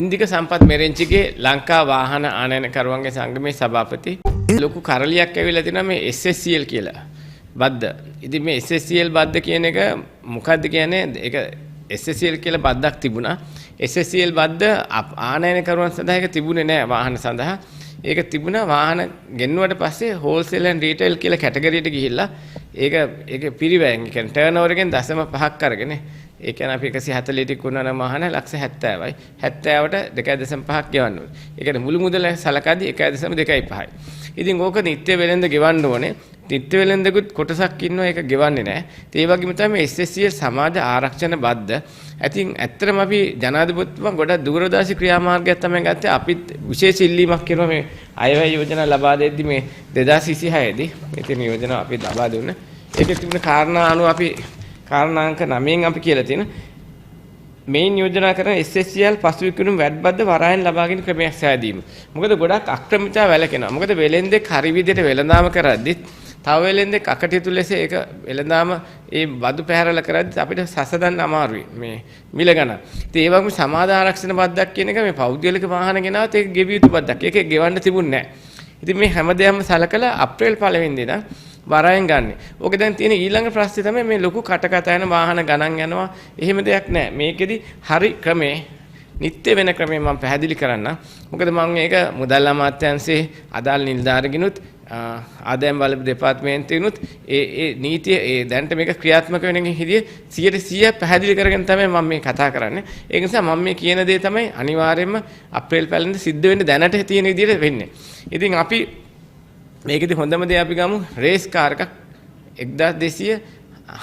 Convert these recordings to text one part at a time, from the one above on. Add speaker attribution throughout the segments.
Speaker 1: ඉන්දික සම්පත් මෙරෙන්චිගේ ලංකා වාහන ආනයනකරුවන්ගේ සංගමේ සභාපති ලොකු කරලියක් ඇවිල්ලා තිනවා මේ SSCL කියලා බද්ද. ඉතින් මේ SSCL බද්ද කියන එක මොකද්ද කියන්නේ? ඒක SSCL කියලා බද්දක් තිබුණා. SSCL බද්ද ආනයනකරුවන් සඳහා ඒක තිබුණේ නැහැ වාහන සඳහා. ඒක තිබුණා වාහන ගෙන්නුවට පස්සේ හෝල්සේල් ඇන්ඩ් රීටේල් කියලා කැටගරියට ගිහිල්ලා ඒක පිරිවැයෙන් කියන්නේ ටර්නෝවර් එකෙන් 0.5ක් අරගෙන ඒ කියන්නේ අපි 140 ටික වුණා නම් වාහන ලක්ෂ 70යි 70ට 2.5ක් ගෙවන්න ඕනේ. ඒ කියන්නේ මුළු මුදල සලකද්දී 1.25යි. ඉතින් ඕක නිත්‍ය වෙලෙන්ද ගෙවන්න ඕනේ. නිත්‍ය වෙලෙන්දකුත් කොටසක් ඉන්නවා ඒක ගෙවන්නේ නැහැ. ඒ වගේම තමයි SSCL සමාජ ආරක්ෂණ බද්ද. ඉතින් ඇත්තටම අපි ජනාධිපතිතුමා ගොඩක් දූරදර්ශී ක්‍රියාමාර්ගයක් තමයි ගත්තේ. අපිත් විශේෂ ඉල්ලීමක් කරනවා මේ අයවැය යෝජනා ලබා දෙද්දි මේ 2026 දී. ඉතින් යෝජනා අපි ලබා දුන්නා. ඒකේ තිබුණ කාරණා අනුව අපි කාරණාංක 9න් අපි කියලා තියෙන මේන් යෝජනා කරන SSCL පසුවිකුණු වැඩ බද්ද වරායන් ලබාගෙන ක්‍රමයක් සෑදීම. මොකද ගොඩක් අක්‍රමිතා වැළකෙනවා. මොකද වෙලෙන්දෙක් හරි විදිහට වෙළඳාම කරද්දිත් තව වෙලෙන්දෙක් අකටයුතු ලෙස ඒක වෙළඳාම ඒ බදු පැහැරලා කරද්දිත් අපිට සසදන්න අමාරුයි මේ මිල ගණන්. ඉතින් ඒ වගේම සමාජ ආරක්ෂණ බද්දක් කියන එක මේ පෞද්ගලික වාහන ගෙනාවත් ඒක ගෙවිය යුතු බද්දක්. ඒක ගෙවන්න තිබුණේ නැහැ. ඉතින් මේ හැමදේම සලකලා අප්‍රේල් 1 වෙනිදා වරායෙන් ගන්න. ඕක දැන් තියෙන ඊළඟ ප්‍රශ්නේ තමයි මේ ලොකු කටකතා යන වාහන ගණන් යනවා. එහෙම දෙයක් නැහැ. මේකෙදි හරි ක්‍රමේ නිත්‍ය වෙන ක්‍රමේ මම පැහැදිලි කරන්නම්. මොකද මම මේක මුදල් අමාත්‍යාංශයේ අදාළ නිලධාරිගිනුත් ආදායම් බල දෙපාර්තමේන්තුවෙනුත් ඒ නීතිය දැනට මේක ක්‍රියාත්මක වෙන හිදී 100% පැහැදිලි කරගෙන තමයි මම මේ කතා කරන්නේ. ඒ නිසා මම මේ කියන දේ තමයි අනිවාර්යයෙන්ම අප්‍රේල් 1 වෙනිදා සිද්ධ වෙන්න දැනට තියෙන විදිහට වෙන්නේ. ඉතින් අපි මේකෙදි හොඳම දේ අපි ගමු රේස් කාර් එකක් 1200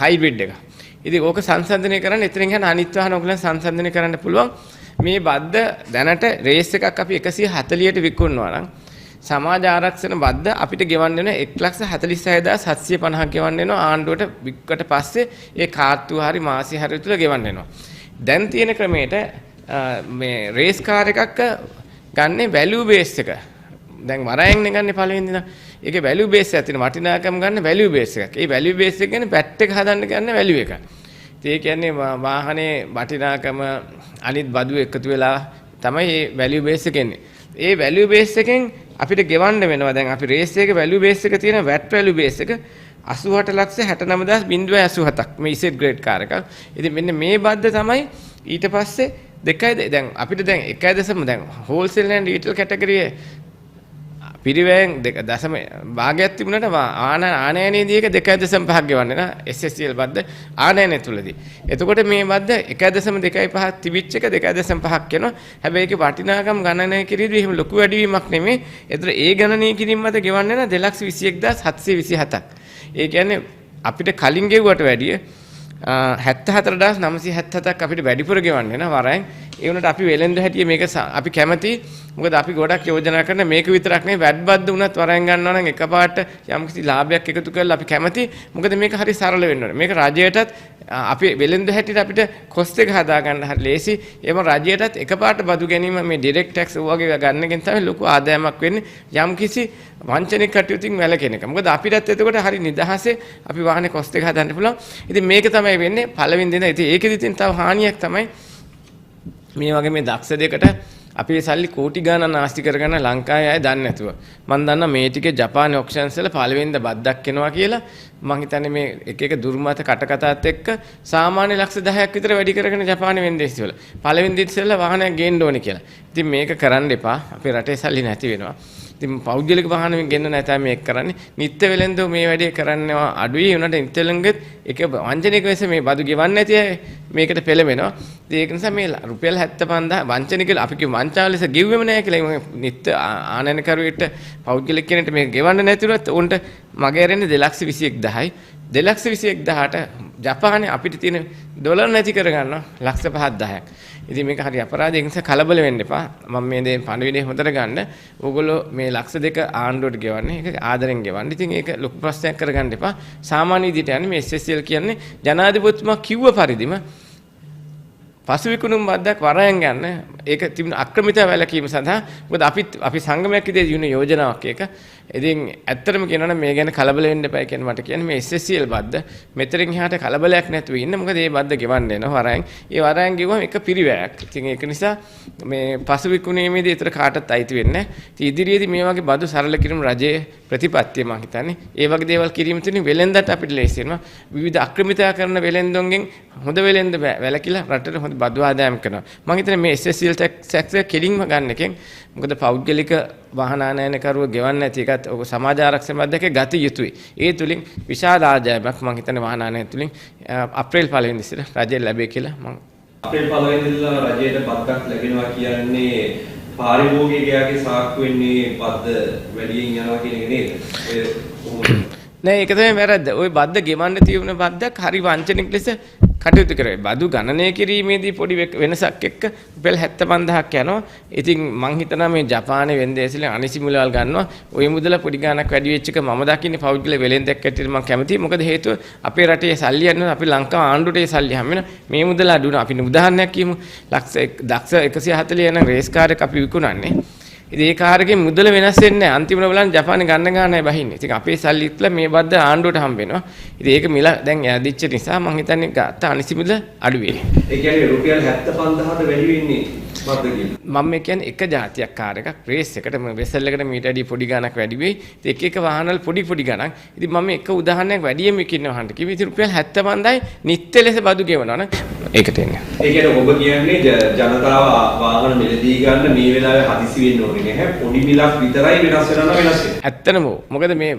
Speaker 1: හයිබ්‍රිඩ් එක. ඉතින් ඕක සංසන්දනය කරන්න එතනින් යන අනිත් වාහන ඔයගලන් සංසන්දනය කරන්න පුළුවන්. මේ බද්ද දැනට රේස් එකක් අපි 140ට විකුණනවා නම් සමාජ ආරක්ෂණ බද්ද අපිට ගෙවන්න වෙන 1,46,750ක් ගෙවන්න වෙනවා ආණ්ඩුවට වික්කට පස්සේ ඒ කාර්තු හරි මාසෙ හරි තුල ගෙවන්න වෙනවා. දැන් තියෙන ක්‍රමයට මේ රේස් කාර් එකක් ගන්නේ වැලියු බේස් එක. දැන් වරයෙන් ගන්න පළවෙනි දින. ඒකේ වැලියු බේස් එකක් තියෙන වටිනාකම් ගන්න වැලියු බේස් එකක්. ඒ වැලියු බේස් එක කියන්නේ පැට් එක හදන්න ගන්න වැලියු එක. ඒ කියන්නේ වාහනේ වටිනාකම අනිත් බදු එකතු වෙලා තමයි මේ වැලියු බේස් එක එන්නේ. ඒ වැලියු බේස් එකෙන් අපිට ගෙවන්න වෙනවා. දැන් අපි රේස් එකේ වැලියු බේස් එක තියෙන වැට් වැලියු බේස් එක 88,69,087ක් මේ ඉසෙට් ග්‍රේඩ් කාර් එකක්. ඉතින් මෙන්න මේ බද්ද තමයි ඊට පස්සේ දෙකයි දැන් අපිට දැන් 1.0 දැන් හෝල්සේල් ඇන්ඩ් රීටේල් කැටගරියේ පිරිවැයෙන් දශම භාගයක් තිබුණාට ආනයනයේදී ඒක 2.5ක් ගෙවන්නේ නා SSCL බද්ද ආනයනය තුලදී. එතකොට මේ බද්ද 1.25ක් තිබිච්ච එක 2.5ක් වෙනවා. හැබැයි ඒකේ වටිනාකම් ගණනය කිරීදී එහෙම ලොකු වැඩිවීමක් නෙමෙයි. ඒතර ඒ ගණනය කිරීම මත ගෙවන්නේ නා 2,21,727ක්. ඒ කියන්නේ අපිට කලින් ගෙවුවට වැඩිය 74,977ක් අපිට වැඩිපුර ගෙවන්න වෙනවා වරෙන්. ඒ වුණාට අපි වෙලෙන්ද හැටිය මේක අපි කැමති. මොකද අපි ගොඩක් යෝජනා කරන මේක විතරක් නෙවෙයි වැඩ බද්ද උනත් වරෙන් ගන්නවා නම් එකපාරට යම්කිසි ලාභයක් එකතු කරලා අපි කැමති. මොකද මේක හරි සරල වෙන්න ඕනේ. මේක රජයටත් අපි වෙලෙන්ද හැටියට අපිට කොස්ට් එක හදා ගන්න හරි ලේසි. ඒම රජයටත් එකපාරට බදු ගැනීම මේ ඩිරෙක්ට් ටැක්ස් වගේ ගන්න එකෙන් තමයි ලොකු ආදායමක් වෙන්නේ. යම්කිසි වංචනික කටයුතුකින් වැළකෙන එක. මොකද අපිටත් එතකොට හරි නිදහසේ අපි වාහනේ කොස්ට් එක හදන්න පුළුවන්. ඉතින් මේක තමයි වෙන්නේ පළවෙනි දින. ඉතින් ඒකෙදි තව හානියක් තමයි මේ වගේ මේ දක්ෂ දෙකට අපේ සල්ලි කෝටි ගණන් නාස්ති කරගෙන ලංකාවේ අය දන්නේ නැතුව. මම දන්නා මේ ටිකේ ජපානයේ ඔක්ෂන්ස් වල පළවෙනිද බද්දක් එනවා කියලා. මම හිතන්නේ මේ එක දුර්මත කටකතාත් එක්ක සාමාන්‍ය ලක්ෂ 10ක් විතර වැඩි කරගෙන ජපානයේ වෙන්දේසි වල. පළවෙනි දින ඉස්සෙල්ලා වාහනයක් ගේන්න ඕනේ කියලා. ඉතින් මේක කරන්න එපා. අපේ රටේ සල්ලි නැති වෙනවා. ඉතින් පෞද්ගලික වාහන ගෙන්න නැතයි මේක කරන්නේ. නිත්‍ය වෙලෙන්ද මේ වැඩේ කරන්නවා අඩුයි. උනට නිත්‍ය වෙලෙන්ගෙත් එක වංචනික වෙස මේ බදු ගෙවන්නේ නැති අය මේකට පෙළඹෙනවා. ඒක නිසා මේ රුපියල් 75000 වංචනික අපි කිව්ව වංචාව ලෙස ගෙව්වෙම නැහැ කියලා. නිත්‍ය ආනයනකරුවෙට පෞද්ගලික කෙනෙක්ට මේක ගෙවන්න නැති වුණත් උන්ට මගේ ඇරෙන්නේ 2,21,000යි. 2,21,000ට ජපානයේ අපිට තියෙන ඩොලර් නැති කරගන්නවා 5,10,000ක්. ඉතින් මේක හරි අපරාධයක්. ඒ නිසා කලබල වෙන්න එපා. මම මේ දේ පණිවිඩය හොඳට ගන්න. ඕගොල්ලෝ මේ 2 ආණ්ඩුවට ගෙවන්නේ. ඒක ආදරෙන් ගෙවන්න. ඉතින් ඒක ලොකු ප්‍රශ්නයක් කරගන්න එපා. සාමාන්‍ය විදිහට යන්නේ මේ SSCL කියන්නේ ජනාධිපතිතුමා කිව්ව පරිදිම පසු විකුණුම් බද්දක් වරයන් ගන්න. ඒක තිබුණ අක්‍රමිත වැළකීම සඳහා මොකද අපි සංගමයක් විදිහට යුන යෝජනාවක් ඒක. ඉතින් ඇත්තටම කියනවා නම් මේ ගැන කලබල වෙන්න එපා කියන මට කියන්නේ මේ SSCL බද්ද මෙතරින් එහාට කලබලයක් නැතුව ඉන්න. මොකද මේ බද්ද ගෙවන්න එනවා වරයන්. ඒ වරයන් ගෙවුවම එක පිරිවැයක්. ඉතින් ඒක නිසා මේ පසු විකුණීමේදී ඒතර කාටවත් අයිති වෙන්නේ නැහැ. ඉතින් ඉදිරියේදී මේ වගේ බදු සරල කිරීම රජයේ ප්‍රතිපත්තිය මම හිතන්නේ. ඒ වගේ දේවල් කිරීම තුලින් වෙලෙන්දට අපිට ලේසි වෙනවා. විවිධ අක්‍රමිතකරණ වෙලෙන්දොන්ගෙන් හොඳ වෙලෙන්ද වැලකිලා රටට හොඳ බදු ආදායම් කරනවා. මම හිතන්නේ මේ SSCL ටැක්ස් එක කෙලින්ම ගන්න එකෙන් මොකද පෞද්ගලික වාහන ආනයනකරුව ගෙවන්න නැති එකත් ඔක සමාජ ආරක්ෂණ බද්දකේ ගත යුතුයි. ඒ තුලින් විශාල ආදායමක් මම හිතන්නේ වාහන ආනයන තුලින් අප්‍රේල් 1 වෙනි දින රජයෙන් ලැබෙයි කියලා මම
Speaker 2: අප්‍රේල් 1 වෙනි දින රජයට බද්දක් ලැබෙනවා කියන්නේ පාරිභෝගිකයාගේ සාක්කු වෙන්නේ බද්ද වැඩියෙන් යනවා කියන එක නේද?
Speaker 1: නෑ ඒක තමයි වැරද්ද. ওই බද්ද ගෙවන්න තියෙන බද්දක් හරි වංචනික ලෙස කටයුතු කරේ. බදු ගණනය කිරීමේදී පොඩි වෙනසක් එක්ක රුපියල් 75000ක් යනවා. ඉතින් මං හිතනවා මේ ජපානයේ වෙන්දේසිලෙන් අනිසි මුදල් ගන්නවා. ওই මුදල පොඩි ගාණක් වැඩි වෙච්ච එක මම දකින්නේ පෞද්ගලික වෙලෙන්දක් ඇටියට මම කැමතියි. මොකද හේතුව අපේ රටේ සල්ලි යනවා අපි ලංකාව ආණ්ඩුවට ඒ සල්ලි හැම වෙන මේ මුදල අඩු වෙනවා. අපි උදාහරණයක් කියමු. දක්ෂ 140 යන රේස් කාර් එක අපි විකුණන්නේ. ඉතින් ඒ කාර් එකේ මුදල වෙනස් වෙන්නේ නැහැ. අන්තිමට බලන්න ජපානේ ගන්න ගානයි බහින්නේ. ඉතින් අපේ සල්ලි ඉట్లా මේ බද්ද ආණ්ඩුවට හම්බ වෙනවා. ඉතින් ඒක මිල දැන් ඇදිච්ච නිසා මම හිතන්නේ ගත්ත අනිසි මුදල අඩු වෙයි.
Speaker 2: ඒ කියන්නේ රුපියල් 75000ට වැඩි වෙන්නේ බද්ද කියලා.
Speaker 1: මම කියන්නේ එක જાතියක් කාර් එකක් රේස් එකට වෙසල් එකට මීට වැඩි පොඩි ගණක් වැඩි වෙයි. ඉතින් එක වාහනවල පොඩි ගණන්. ඉතින් මම එක උදාහරණයක් වැඩියෙන් විකින්න වහන්න කිව්වේ. ඉතින් රුපියල් 75000යි නිත්‍ය ලෙස බදු ගෙවනවා නම් ඒකට එන්නේ.
Speaker 2: ඒ කියන්නේ ඔබ කියන්නේ ජනතාව වාහන මිලදී ගන්න මේ වෙලාවේ හදිසි වෙන්න ඕනේ නැහැ. පොඩි මිලක් විතරයි වෙනස් වෙනවා වෙනස් වෙන්නේ.
Speaker 1: ඇත්තනම මොකද මේ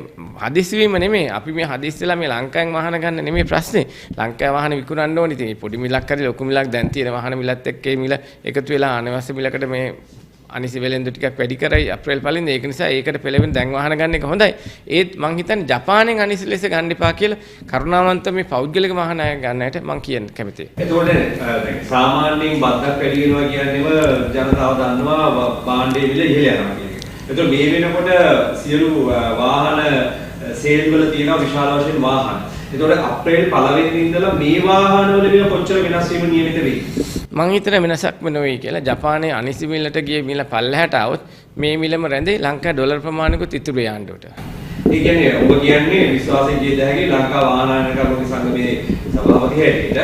Speaker 1: හදිසි වීම නෙමෙයි. අපි මේ හදිස්සියලා මේ ලංකාවෙන් වාහන ගන්න නෙමෙයි ප්‍රශ්නේ. ලංකාවේ වාහන විකුණන්න ඕනේ. ඉතින් පොඩි මිලක් හරි ලොකු මිලක් දැන් තියෙන වාහන මිලත් එක්ක මේ මිල එකතු වෙලා අනවශ්‍ය මිලකට මේ අනිසි වෙලෙන්දු ටිකක් වැඩි කරයි අප්‍රේල් 1 වෙනිදා. ඒක නිසා ඒකට පෙළවෙන දැන් වාහන ගන්න එක හොඳයි. ඒත් මං හිතන්නේ ජපානයෙන් අනිසි ලෙස ගන්න එපා කියලා කරුණාවන්ත මේ පෞද්ගලික වාහන ගන්නට මං කියන්න කැමතියි.
Speaker 2: එතකොට සාමාන්‍යයෙන් බද්දක් වැඩි වෙනවා කියන්නේම ජනතාව දන්නවා භාණ්ඩයේ මිල ඉහළ යනවා කියන එක. එතකොට මේ වෙනකොට සියලු වාහන සේල් වල තියෙන විශාල වශයෙන් වාහන. එතකොට අප්‍රේල් 1 වෙනිදා ඉඳලා මේ වාහන වල මිල කොච්චර වෙනස් වීම නියමිත වෙයි?
Speaker 1: මං හිතන වෙනසක් වෙනවෙයි කියලා. ජපානයේ අනිසි මිලට ගිය මිල පල්ලහැට આવොත් මේ මිලම රැඳේ ලංකා ඩොලර් ප්‍රමාණිකුත් ඉතුරු යන්නට.
Speaker 2: ඒ කියන්නේ ඔබ කියන්නේ විශ්වාසයෙන් කිය හැකි ලංකා වාහන ආනයනකරුවෝ සංගමේ සභාපති හැටියට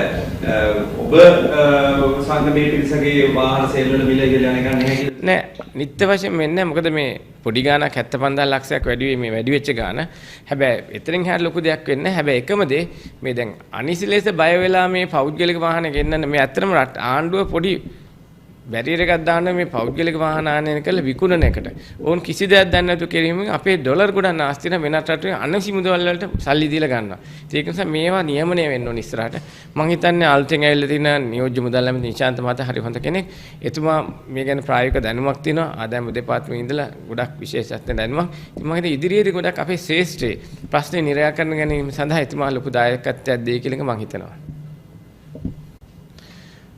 Speaker 2: ඔබ සංගමේ පිරිසගේ වාහන සේල් වල මිල ඉහළ යන එක නැහැ කියලා.
Speaker 1: නෑ නිත්‍ය වශයෙන් වෙන්නේ මොකද මේ පොඩි ගාණක් 75000 ලක්ෂයක් වැඩි වෙයි මේ වැඩි වෙච්ච ගාණ. හැබැයි එතනින් හැර ලොකු දෙයක් වෙන්නේ නැහැ. හැබැයි එකම දේ මේ දැන් අනිසි ලෙස බය වෙලා මේ පෞද්ගලික වාහන ගෙන්නන්න මේ ඇත්තටම ආණ්ඩුව පොඩි බැරියර් එකක් දාන්න මේ පෞද්ගලික වාහන ආනයන කළ විකුණන එකට. ඕන් කිසි දෙයක් දන්නේ නැතුව කිරීමෙන් අපේ ඩොලර් ගොඩක් නාස්ති වෙන වෙනත් රටේ අනසි මුදල් වලට සල්ලි දීලා ගන්නවා. ඒක නිසා මේවා නියමනය වෙන්න ඕන ඉස්සරහට. මම හිතන්නේ අලුතෙන් ඇවිල්ලා තියෙන නියෝජ්‍ය මුදල් ඇමති නිශාන්ත මහතා හරි හොඳ කෙනෙක්. එතුමා මේ ගැන ප්‍රායෝගික දැනුමක් තියෙනවා. ආදායම දෙපාර්තමේන්තුවේ ඉඳලා ගොඩක් විශේෂඥ දැනුමක්. ඉතින් මම හිතන්නේ ඉදිරියේදී ගොඩක් අපේ ශ්‍රේෂ්ඨේ ප්‍රශ්නේ නිරාකරණ ගැනීම සඳහා එතුමා ලොකු දායකත්වයක් දෙයි කියලා මම හිතනවා.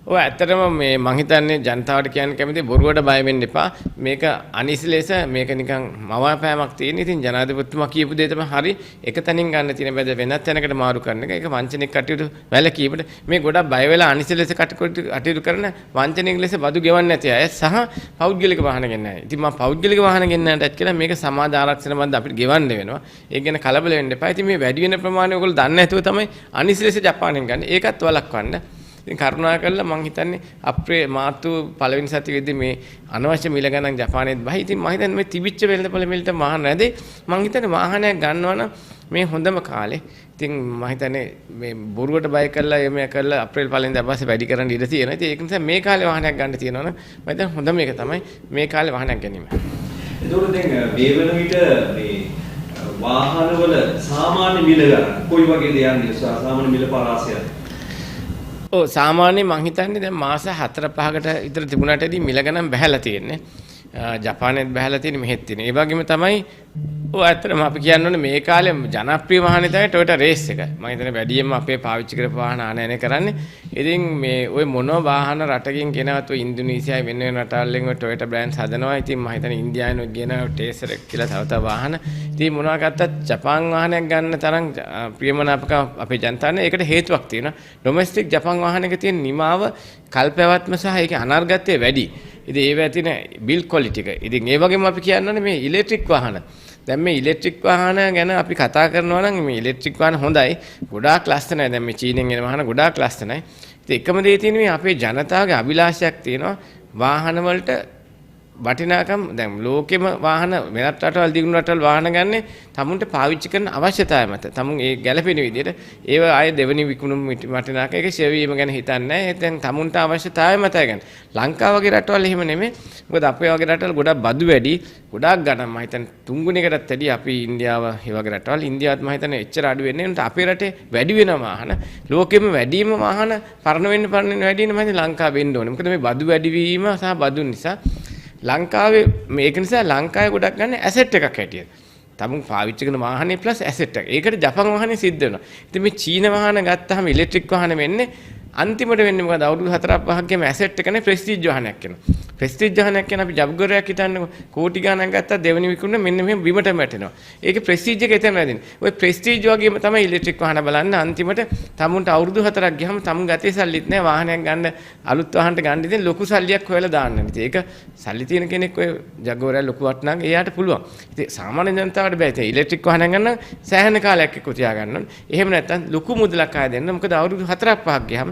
Speaker 1: ඔය ඇත්තටම මේ මං හිතන්නේ ජනතාවට කියන්න කැමති බොරුවට බය වෙන්න එපා. මේක අනිසි ලෙස මේක නිකන් මවාපෑමක් තියෙන. ඉතින් ජනාධිපතිතුමා කියපු දේ තමයි හරි. එක තැනින් ගන්න තියෙන බැද වෙනත් තැනකට මාරු කරන එක. ඒක වංචනික කටයුතු වැළකීමට මේ ගොඩක් බය වෙලා අනිසි ලෙස කටයුතු කරන වංචනික ලෙස බදු ගෙවන්නේ නැති අය සහ පෞද්ගලික වාහන ගෙන්නන අය. ඉතින් මම පෞද්ගලික වාහන ගෙන්නන්නටත් කියලා මේක සමාජ ආරක්ෂණ බන්ධ අපිට ගෙවන්න වෙනවා. ඒක ගැන කලබල වෙන්න එපා. ඉතින් මේ වැඩි වෙන ප්‍රමාණය ඔයගොල්ලෝ දන්නේ නැතුව තමයි අනිසි ලෙස ජපානයෙන් ගන්න. ඒකත් වළක්වන්න. ඉතින් කරුණාකරලා මම හිතන්නේ අප්‍රේල් මාර්තු පළවෙනි සතියේදී මේ අනවශ්‍ය මිල ගණන් ජපානයේත් බහයි. ඉතින් මම හිතන්නේ මේ තිබිච්ච වෙළඳපොළ මිලට වාහන නැදේ. මම හිතන්නේ වාහනයක් ගන්නවා නම් මේ හොඳම කාලේ. ඉතින් මම හිතන්නේ මේ බොරුවට බය කරලා එමෙ කරලා අප්‍රේල් 1 වෙනිදා පස්සේ වැඩි කරන්න ඉඩ තියෙනවා. ඉතින් ඒක නිසා මේ කාලේ වාහනයක් ගන්න තියෙනවා නම් මම හිතන්නේ හොඳම එක තමයි මේ කාලේ වාහනයක් ගැනීම.
Speaker 2: ඒකෝට දැන් මේ වෙන විට මේ වාහනවල සාමාන්‍ය මිල ගන්න කොයි වගේද යන්නේ සාමාන්‍ය මිල පරාසය?
Speaker 1: ඔව් සාමාන්‍යයෙන් මං හිතන්නේ දැන් මාස 4-5කට විතර තිබුණාටදී මිල ගණන් බහැලා තියෙන්නේ. ජපානයේත් බහැලා තියෙන්නේ මෙහෙත් තියෙන්නේ. ඒ වගේම තමයි ඔව් ඇත්තටම අපි කියන්න ඕනේ මේ කාලේ ජනප්‍රිය වාහනේ තමයි Toyota Race එක. මම හිතන්නේ වැඩියෙන්ම අපේ පාවිච්චි කරපු වාහන ආනයනය කරන්නේ. ඉතින් මේ ওই මොන වාහන රටකින් ගෙනවත් ඔය ඉන්දුනීසියාවේ වෙන වෙන රටවලින් ඔය Toyota brands හදනවා. ඉතින් මම හිතන්නේ ඉන්දියානුත් ගෙන Tracer එක කියලා තව වාහන. ඉතින් මොනවා ගත්තත් ජපාන් වාහනයක් ගන්න තරම් ප්‍රියමනාපක අපේ ජනතාවනේ ඒකට හේතුවක් තියෙනවා. ඩොමෙස්ටික් ජපාන් වාහනයක තියෙන නිමාව කල්පැවැත්ම සහ ඒකේ අනර්ගත්වය වැඩි. ඉතින් ඒව ඇතින බිල්ඩ් ක්වොලිටි එක. ඉතින් ඒ වගේම අපි කියන්න ඕනේ මේ ඉලෙක්ට්‍රික් වාහන. දැන් මේ ඉලෙක්ට්‍රික් වාහන ගැන අපි කතා කරනවා නම් මේ ඉලෙක්ට්‍රික් වාහන හොඳයි. ගොඩාක් ලස්සනයි. දැන් මේ චීනෙන් එන වාහන ගොඩාක් ලස්සනයි. ඉතින් එකම දේ තියෙන්නේ මේ අපේ ජනතාවගේ අභිලාෂයක් තියෙනවා වාහන වලට වටිනාකම් දැන් ලෝකෙම වාහන වෙනත් රටවල් දියුණු රටවල් වාහන ගන්නේ තමුන්ට පාවිච්චි කරන අවශ්‍යතාවය මත. තමුන් ඒ ගැළපෙන විදිහට ඒව ආයේ දෙවෙනි විකුණුම් වටිනාකම ඒක සෙවීම ගැන හිතන්නේ නැහැ. දැන් තමුන්ට අවශ්‍යතාවය මතයි ගන්න. ලංකාව වගේ රටවල් එහෙම නෙමෙයි. මොකද අපේ වගේ රටවල් ගොඩක් බදු වැඩි. ගොඩාක් ගණන් මම හිතන්නේ තුන්ගුණයකටත් වැඩි අපි ඉන්දියාව ඒ වගේ රටවල් ඉන්දියාවත් මම හිතන්නේ එච්චර අඩු වෙන්නේ නැහැ. අපේ රටේ වැඩි වෙන වාහන ලෝකෙම වැඩිම වාහන පරණ වෙන්න වැඩි වෙන මම හිතන්නේ ලංකාව වෙන්න ඕනේ. මොකද මේ බදු වැඩි වීම සහ බදු නිසා ලංකාවේ මේක නිසා ලංකාවේ ගොඩක් ගන්න ඇසෙට් එකක් හැටියට. තමුන් පාවිච්චි කරන වාහනේ ප්ලස් ඇසෙට් එක. ඒකට ජපන් වාහනේ සිද්ධ වෙනවා. ඉතින් මේ චීන වාහන ගත්තාම ඉලෙක්ට්‍රික් වාහන වෙන්නේ අන්තිමට වෙන්නේ මොකද අවුරුදු 4-5ක් ගෙම ඇසෙට් එකනේ ප්‍රෙස්ටිජ් වාහනයක් වෙනවා. ප්‍රෙස්ටිජ් වාහනයක් කියන අපි ජබ්ගොරයක් හිතන්නකො කෝටි ගණන් ගත්තා දෙවෙනි විකුණන මෙන්න මෙහෙම බිමට වැටෙනවා. ඒකේ ප්‍රෙස්ටිජ් එක එතන නැදින. ඔය ප්‍රෙස්ටිජ් වගේම තමයි ඉලෙක්ට්‍රික් වාහන බලන්න අන්තිමට තමුන්ට අවුරුදු 4ක් ගියම තමුන් ගතේ සල්ලිත් නැහැ වාහනයක් ගන්න අලුත් වාහනට ගන්න ඉතින් ලොකු සල්ලියක් හොයලා දාන්න. ඉතින් ඒක සල්ලි තියෙන කෙනෙක් ඔය ජග්ගොරයක් ලොකු වටනක් එයාට පුළුවන්. ඉතින් සාමාන්‍ය ජනතාවට බෑ. ඉතින් ඉලෙක්ට්‍රික් වාහන ගන්න සෑහෙන කාලයක් එක්ක තියාගන්න ඕනේ. එහෙම නැත්නම් ලොකු මුදලක් ආය දෙන්න. මොකද අවුරුදු 4-5ක් ගියම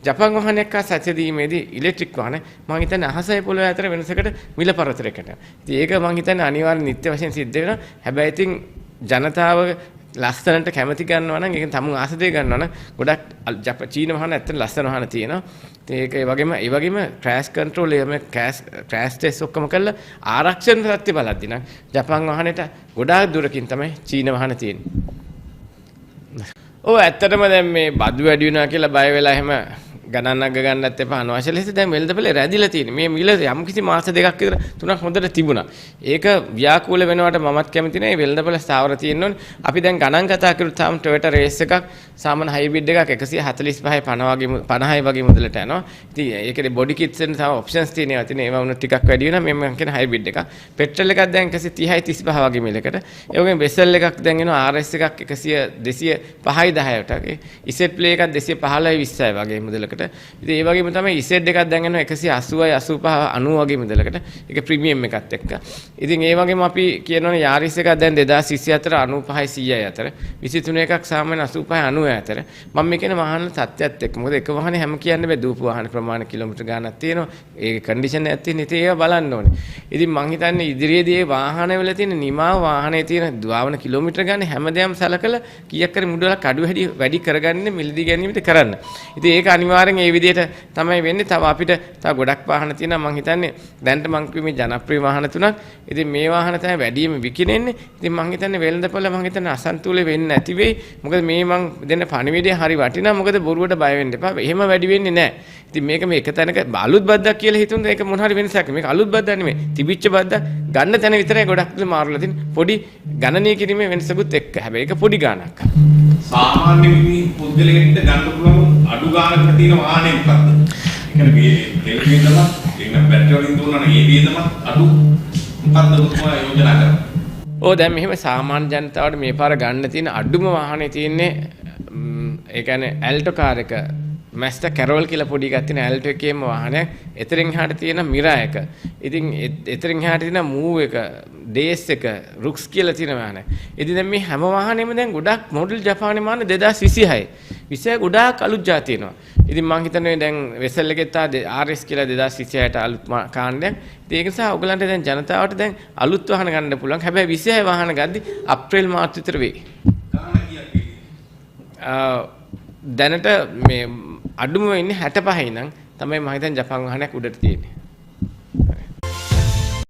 Speaker 1: ජපන් වාහනයක් සැදීමේදී ඉලෙක්ට්‍රික් වාහන මම හිතන්නේ අහසයි පොළොවේ අතර වෙනසකට මිල පරතරයකට. ඉතින් ඒක මම හිතන්නේ අනිවාර්ය නිත්‍ය වශයෙන් සිද්ධ වෙනවා. හැබැයි ඉතින් ජනතාව ලස්සනට කැමති ගන්නවා නම් ඒක තමුන් ආසදේ ගන්නවා නම් ගොඩක් චීන වාහන ඇත්තට ලස්සන වාහන තියෙනවා. ඉතින් ඒක ඒ වගේම ක්‍රෑෂ් කන්ට්‍රෝල් එහෙම ක්‍රෑෂ් ටෙස්ට් ඔක්කොම කරලා ආරක්ෂණ සත්‍ය බලද්දී නම් ජපන් වාහනේට ගොඩාක් දුරකින් තමයි චීන වාහන තියෙන්නේ. ඔව් ඇත්තටම දැන් මේ බදු වැඩි වෙනවා කියලා බය වෙලා එහෙම ගණන් අග ගන්නත් එපා අනවශ්‍ය ලෙස දැන් වෙළඳපොලේ රැඳිලා තියෙන මේ මිල යම්කිසි මාස දෙකක් විතර තුනක් හොඳට තිබුණා. ඒක ව්‍යාකූල වෙනවට මමත් කැමති නෑ. වෙළඳපොල ස්ථාවර තියෙන්න ඕනේ. අපි දැන් ගණන් කතා කරුත් තාම Toyota Race එකක් සාමාන්‍ය හයිබ්‍රිඩ් එකක් 145 50 වගේ මුදලට යනවා. ඉතින් ඒකේ බොඩි කිට්ස් එන්න තව ඔප්ෂන්ස් තියෙනවා. ඉතින් ඒවා උන ටිකක් වැඩි වෙනවා. මම කියන හයිබ්‍රිඩ් එක. පෙට්‍රල් එකක් දැන් 130 35 වගේ මිලකට. ඒ වගේම වෙසල් එකක් දැන් එනවා RS එකක් 205 10ට. ඉසෙට් ප්ලේ එකක් 215 20 වගේ මුදලකට. ඉතින් ඒ වගේම තමයි ඉසෙට් එකක් දැන් එනවා 180යි 85 90 වගේ මුදලකට. ඒක ප්‍රීමියම් එකත් එක්ක. ඉතින් ඒ වගේම අපි කියනවනේ යාරිස් එකක් දැන් 2024 95යි 100යි අතර. 23 එකක් සාමාන්‍ය 85යි 90යි අතර. මම මේ කියන වාහන තත්ත්වයක් එක්ක. මොකද එක වාහනේ හැම කියන්න බෑ. දූපු වාහන ප්‍රමාණ කිලෝමීටර් ගාණක් තියෙනවා. ඒ කන්ඩිෂන් එකක් තියෙන. ඉතින් ඒවා බලන්න ඕනේ. ඉතින් මං හිතන්නේ ඉදිරියේදී මේ වාහනවල තියෙන නිමාව වාහනේ තියෙන දුවවන කිලෝමීටර් ගාන හැමදේම සලකලා කීයක් කර මුඩලක් අඩු වැඩි කරගන්නේ මිලදී ගැනීමට කරන්න. ඉතින් ඒක අනිවාර්යෙන් ඒ විදිහට තමයි වෙන්නේ. තව අපිට තව ගොඩක් වාහන තියෙනවා. මං හිතන්නේ දැන්ට මං කිව්වේ මේ ජනප්‍රිය වාහන තුනක්. ඉතින් මේ වාහන තමයි වැඩිම විකිනෙන්නේ. ඉතින් මං හිතන්නේ වෙළඳපොළ මං හිතන්නේ අසන්තුලේ වෙන්නේ නැති වෙයි. මොකද මේ මං දෙන්න පණිවිඩය හරි වටිනා. මොකද බොරුවට බය වෙන්න එපා. එහෙම වැඩි වෙන්නේ නැහැ. ඉතින් මේක මේ එක තැනක අලුත් බද්දක් කියලා හිතුනද ඒක මොන හරි වෙනසක්. මේක අලුත් බද්දක් නෙමෙයි. තිබිච්ච බද්දක් ගන්න තැන විතරයි ගොඩක් මාරුලා තියෙන්නේ. පොඩි ගණනීය කිරීමේ වෙනසකුත් එක්ක. හැබැයි ඒක පොඩි ගාණක්.
Speaker 3: සාමාන්‍ය පුද්ගලයෙක්ට ගන්න පුළුවන් අඩු ගානකට තියෙන වාහනේ මොකක්ද? ඒ කියන්නේ මේ තෙල් වියදම, එන්න බැටරි වලින් දුන්නා නම් ඒ වියදම අඩු මොකක්ද ඔබතුමා යෝජනා කරන්නේ?
Speaker 1: ඔව් දැන් මෙහෙම සාමාන්‍ය ජනතාවට මේ පාර ගන්න තියෙන අඩුම වාහනේ තියෙන්නේ ඒ කියන්නේ ඇල්ටෝ කාර් එක මැස්ටර් කැරෝල් කියලා පොඩි එකක් තියෙන ඇල්ටෝ එකේම වාහනයක්. එතරින් එහාට තියෙන මිරා එක. ඉතින් එතරින් එහාට තියෙන මූව් එක, ඩේස් එක, රුක්ස් කියලා තියෙන වාහනයක්. ඉතින් දැන් මේ හැම වාහනේම දැන් ගොඩක් මොඩල් ජපානයේ මාන 2026. 26 ගොඩාක් අලුත් ජාති එනවා. ඉතින් මම හිතන්නේ දැන් වෙසල් එකේ තා RS කියලා 2026ට අලුත් කාණ්ඩයක්. ඉතින් ඒක නිසා ඔයගලන්ට දැන් ජනතාවට දැන් අලුත් වාහන ගන්න පුළුවන්. හැබැයි 26 වාහන ගද්දි අප්‍රේල් මාර්ච් විතර වෙයි. දැනට මේ අඩුම වෙන්නේ 65 නම් තමයි මම හිතන්නේ ජපාන් වාහනයක් උඩට තියෙන්නේ.